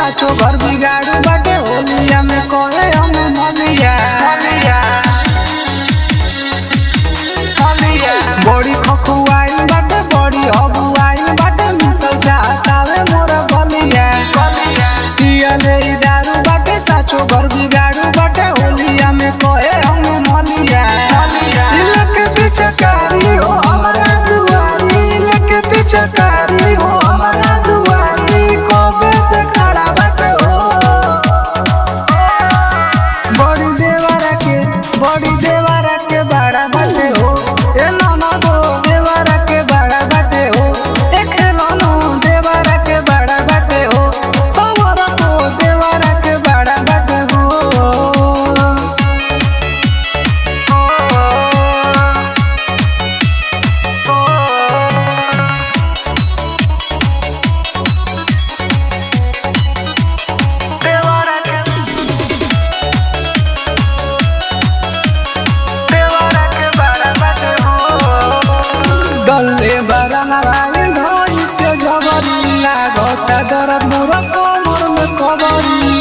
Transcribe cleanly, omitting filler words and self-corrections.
साचो घर बिगाड़ू बाटे होलिया में कोहे हम मलिया बड़ी खखुआई बाटे बड़ी हबुआई बाटे मिसल चाहतावे मोर बलिया पिया ले दारू बाटे साचो घर बिगाड़ू बाटे होलिया में कोहे हम मलिया के पीछे कारी हो हमारा दुआरी लेके पीछे कारी हो हमारा दुआरी कबे से खड़ा बाटे हो बड़ी देवरा के बड़ा बाटे हो ए नाना गो देवरा के बड़ा बाटे हो ए खेलानो देवरा के बड़ा बाटे हो सवरा को देवरा के बड़ा बाटे हो गले बड़ा नारायण धोई के जबरी लागता दर्द मोर कमर में कबरी